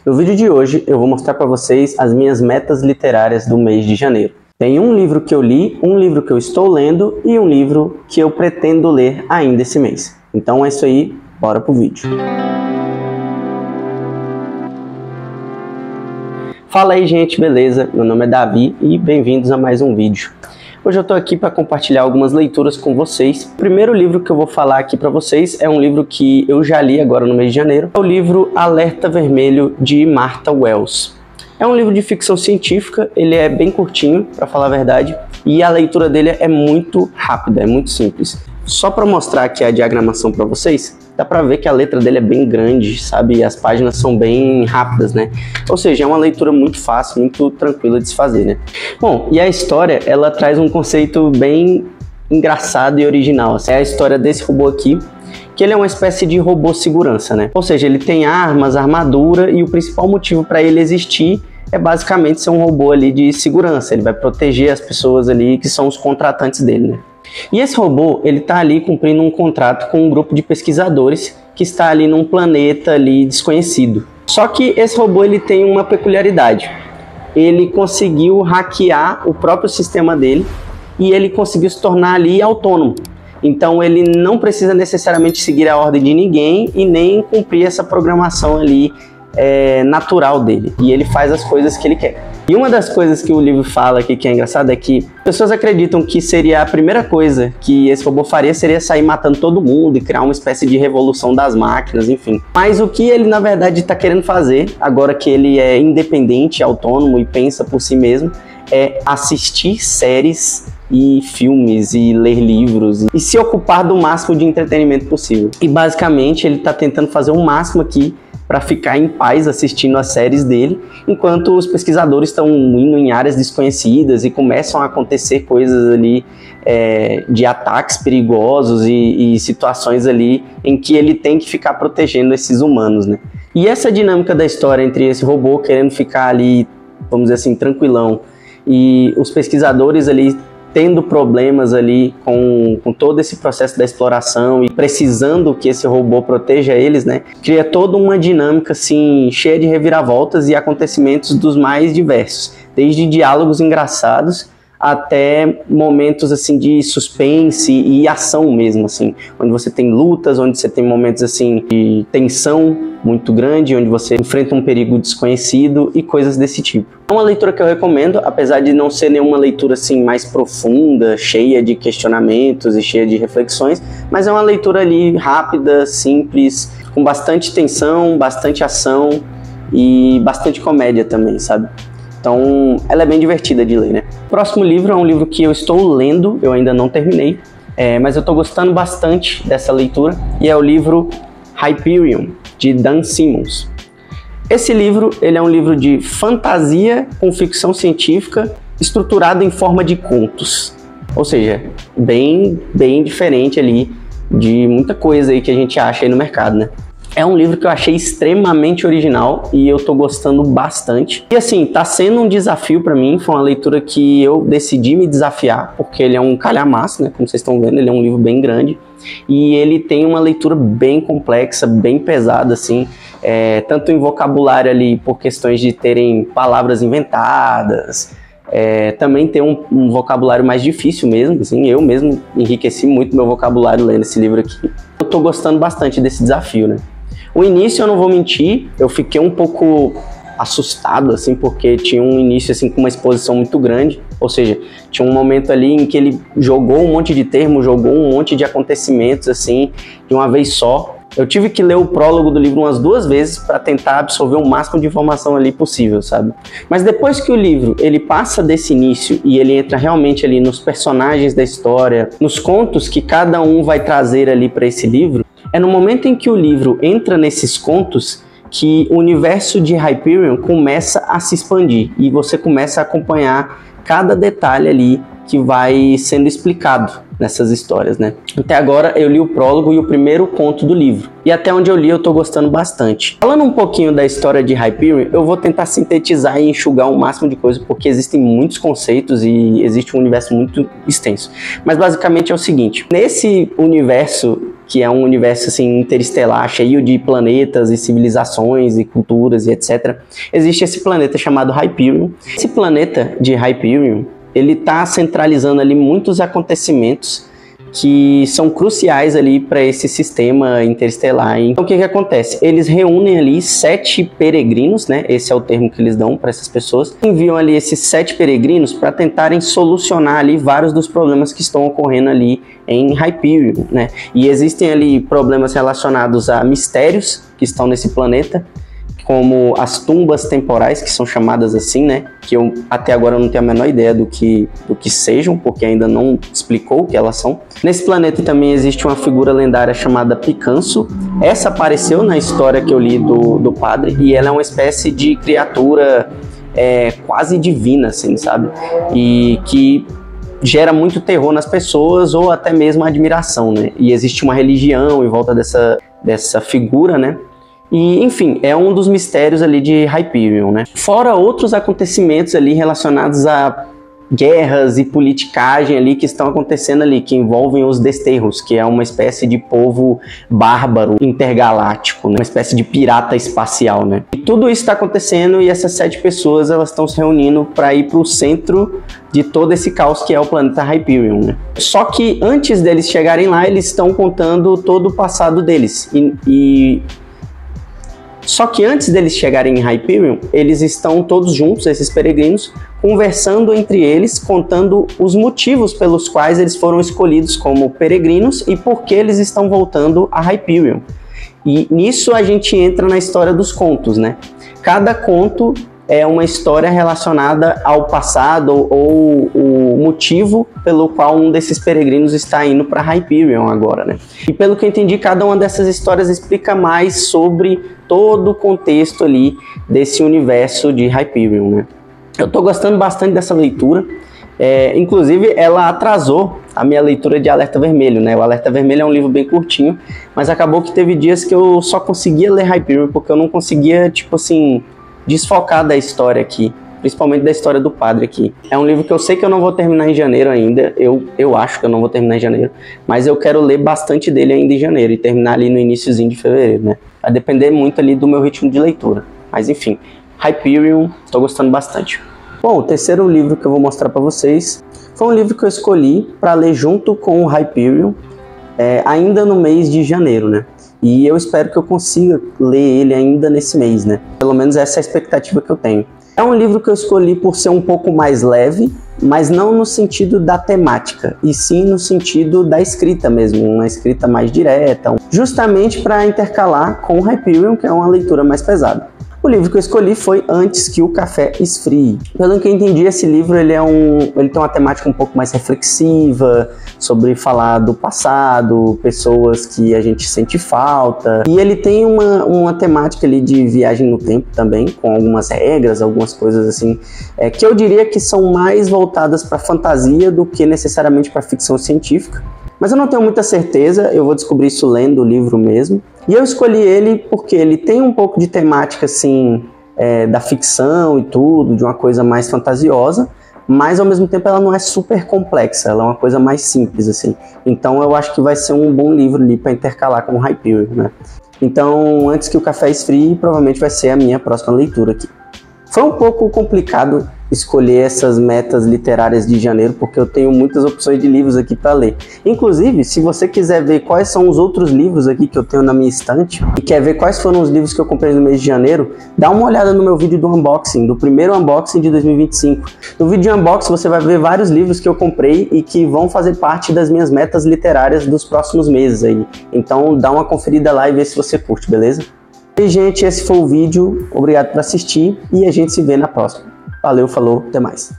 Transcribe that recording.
No vídeo de hoje eu vou mostrar para vocês as minhas metas literárias do mês de janeiro. Tem um livro que eu li, um livro que eu estou lendo e um livro que eu pretendo ler ainda esse mês. Então é isso aí, bora pro vídeo. Fala aí gente, beleza? Meu nome é Davi e bem-vindos a mais um vídeo. Hoje eu tô aqui para compartilhar algumas leituras com vocês. O primeiro livro que eu vou falar aqui para vocês é um livro que eu já li agora no mês de janeiro. É o livro Alerta Vermelho, de Martha Wells. É um livro de ficção científica, ele é bem curtinho, para falar a verdade, e a leitura dele é muito rápida, é muito simples. Só para mostrar aqui a diagramação para vocês, dá para ver que a letra dele é bem grande, sabe? E as páginas são bem rápidas, né? Ou seja, é uma leitura muito fácil, muito tranquila de se fazer, né? Bom, e a história, ela traz um conceito bem engraçado e original. É a história desse robô aqui, que ele é uma espécie de robô segurança, né? Ou seja, ele tem armas, armadura, e o principal motivo para ele existir é basicamente ser um robô ali de segurança. Ele vai proteger as pessoas ali que são os contratantes dele, né? E esse robô, ele tá ali cumprindo um contrato com um grupo de pesquisadores que está ali num planeta ali desconhecido. Só que esse robô, ele tem uma peculiaridade. Ele conseguiu hackear o próprio sistema dele e ele conseguiu se tornar ali autônomo. Então ele não precisa necessariamente seguir a ordem de ninguém e nem cumprir essa programação ali natural dele. E ele faz as coisas que ele quer. E uma das coisas que o livro fala aqui que é engraçado é que pessoas acreditam que seria a primeira coisa que esse robô faria seria sair matando todo mundo e criar uma espécie de revolução das máquinas, enfim. Mas o que ele na verdade está querendo fazer, agora que ele é independente, autônomo e pensa por si mesmo, é assistir séries e filmes e ler livros e se ocupar do máximo de entretenimento possível. E basicamente ele está tentando fazer o máximo aqui para ficar em paz assistindo as séries dele, enquanto os pesquisadores estão indo em áreas desconhecidas e começam a acontecer coisas ali de ataques perigosos e situações ali em que ele tem que ficar protegendo esses humanos, né? E essa dinâmica da história entre esse robô querendo ficar ali, vamos dizer assim, tranquilão, e os pesquisadores ali tendo problemas ali com todo esse processo da exploração e precisando que esse robô proteja eles, né? Cria toda uma dinâmica assim, cheia de reviravoltas e acontecimentos dos mais diversos, desde diálogos engraçados até momentos assim de suspense e ação mesmo, assim, onde você tem lutas, onde você tem momentos assim de tensão muito grande, onde você enfrenta um perigo desconhecido e coisas desse tipo. É uma leitura que eu recomendo, apesar de não ser nenhuma leitura assim mais profunda, cheia de questionamentos e cheia de reflexões, mas é uma leitura ali rápida, simples, com bastante tensão, bastante ação e bastante comédia também, sabe? Então, ela é bem divertida de ler, né? O próximo livro é um livro que eu estou lendo, eu ainda não terminei, mas eu estou gostando bastante dessa leitura, e é o livro Hyperion, de Dan Simmons. Esse livro, ele é um livro de fantasia com ficção científica, estruturado em forma de contos. Ou seja, bem diferente ali de muita coisa aí que a gente acha aí no mercado, né? É um livro que eu achei extremamente original e eu tô gostando bastante. E assim, tá sendo um desafio para mim, foi uma leitura que eu decidi me desafiar, porque ele é um calhamaço, né? Como vocês estão vendo, ele é um livro bem grande. E ele tem uma leitura bem complexa, bem pesada, assim, tanto em vocabulário ali, por questões de terem palavras inventadas, também tem um vocabulário mais difícil mesmo, assim, eu mesmo enriqueci muito meu vocabulário lendo esse livro aqui. Eu tô gostando bastante desse desafio, né? O início, eu não vou mentir, eu fiquei um pouco assustado, assim, porque tinha um início, assim, com uma exposição muito grande, ou seja, tinha um momento ali em que ele jogou um monte de termos, jogou um monte de acontecimentos, assim, de uma vez só. Eu tive que ler o prólogo do livro umas 2 vezes para tentar absorver o máximo de informação ali possível, sabe? Mas depois que o livro, ele passa desse início e ele entra realmente ali nos personagens da história, nos contos que cada um vai trazer ali para esse livro, é no momento em que o livro entra nesses contos que o universo de Hyperion começa a se expandir e você começa a acompanhar cada detalhe ali que vai sendo explicado nessas histórias, né? Até agora eu li o prólogo e o primeiro conto do livro. E até onde eu li eu tô gostando bastante. Falando um pouquinho da história de Hyperion, eu vou tentar sintetizar e enxugar o máximo de coisa, porque existem muitos conceitos e existe um universo muito extenso. Mas basicamente é o seguinte, nesse universo, que é um universo assim, interestelar, cheio de planetas e civilizações e culturas e etc., existe esse planeta chamado Hyperion. Esse planeta de Hyperion, ele está centralizando ali muitos acontecimentos que são cruciais ali para esse sistema interestelar. Então o que acontece? Eles reúnem ali 7 peregrinos, né? Esse é o termo que eles dão para essas pessoas. Enviam ali esses 7 peregrinos para tentarem solucionar ali vários dos problemas que estão ocorrendo ali em Hyperion, né? E existem ali problemas relacionados a mistérios que estão nesse planeta, como as tumbas temporais, que são chamadas assim, né? Que eu até agora não tenho a menor ideia do que sejam, porque ainda não explicou o que elas são. Nesse planeta também existe uma figura lendária chamada Picanso. Essa apareceu na história que eu li do padre, e ela é uma espécie de criatura quase divina, assim, sabe? E que gera muito terror nas pessoas, ou até mesmo admiração, né? E existe uma religião em volta dessa figura, né? E, enfim, é um dos mistérios ali de Hyperion, né? Fora outros acontecimentos ali relacionados a guerras e politicagem ali que estão acontecendo ali, que envolvem os Desterros, que é uma espécie de povo bárbaro intergaláctico, né? Uma espécie de pirata espacial, né? E tudo isso está acontecendo, e essas 7 pessoas, elas estão se reunindo para ir para o centro de todo esse caos que é o planeta Hyperion, né? Só que antes deles chegarem lá, eles estão contando todo o passado deles. Só que antes deles chegarem em Hyperion, eles estão todos juntos, esses peregrinos, conversando entre eles, contando os motivos pelos quais eles foram escolhidos como peregrinos e por que eles estão voltando a Hyperion. E nisso a gente entra na história dos contos, né? Cada conto é uma história relacionada ao passado ou o motivo pelo qual um desses peregrinos está indo para Hyperion agora, né? E pelo que eu entendi, cada uma dessas histórias explica mais sobre todo o contexto ali desse universo de Hyperion, né? Eu tô gostando bastante dessa leitura. Inclusive, ela atrasou a minha leitura de Alerta Vermelho, né? O Alerta Vermelho é um livro bem curtinho, mas acabou que teve dias que eu só conseguia ler Hyperion, porque eu não conseguia, tipo assim, desfocar da história aqui, principalmente da história do padre aqui. É um livro que eu sei que eu não vou terminar em janeiro ainda, eu acho que eu não vou terminar em janeiro, mas eu quero ler bastante dele ainda em janeiro e terminar ali no iniciozinho de fevereiro, né? Vai depender muito ali do meu ritmo de leitura. Mas enfim, Hyperion, tô gostando bastante. Bom, o terceiro livro que eu vou mostrar para vocês foi um livro que eu escolhi para ler junto com o Hyperion, ainda no mês de janeiro, né? E eu espero que eu consiga ler ele ainda nesse mês, né? Pelo menos essa é a expectativa que eu tenho. É um livro que eu escolhi por ser um pouco mais leve, mas não no sentido da temática, e sim no sentido da escrita mesmo, uma escrita mais direta, justamente para intercalar com o Hyperion, que é uma leitura mais pesada. O livro que eu escolhi foi Antes que o Café Esfrie. Pelo que eu entendi, esse livro ele tem uma temática um pouco mais reflexiva, sobre falar do passado, pessoas que a gente sente falta. E ele tem uma temática ali de viagem no tempo também, com algumas regras, algumas coisas assim, que eu diria que são mais voltadas para fantasia do que necessariamente para ficção científica. Mas eu não tenho muita certeza, eu vou descobrir isso lendo o livro mesmo. E eu escolhi ele porque ele tem um pouco de temática assim, da ficção e tudo, de uma coisa mais fantasiosa, mas ao mesmo tempo ela não é super complexa, ela é uma coisa mais simples assim. Então eu acho que vai ser um bom livro ali para intercalar com o Hyperion, né? Então, Antes que o Café Esfrie, provavelmente vai ser a minha próxima leitura aqui. Foi um pouco complicado escolher essas metas literárias de janeiro, porque eu tenho muitas opções de livros aqui para ler. Inclusive, se você quiser ver quais são os outros livros aqui que eu tenho na minha estante, e quer ver quais foram os livros que eu comprei no mês de janeiro, dá uma olhada no meu vídeo do unboxing, do primeiro unboxing de 2025. No vídeo de unboxing você vai ver vários livros que eu comprei e que vão fazer parte das minhas metas literárias dos próximos meses aí. Então dá uma conferida lá e vê se você curte, beleza? E gente, esse foi o vídeo, obrigado por assistir e a gente se vê na próxima. Valeu, falou, até mais.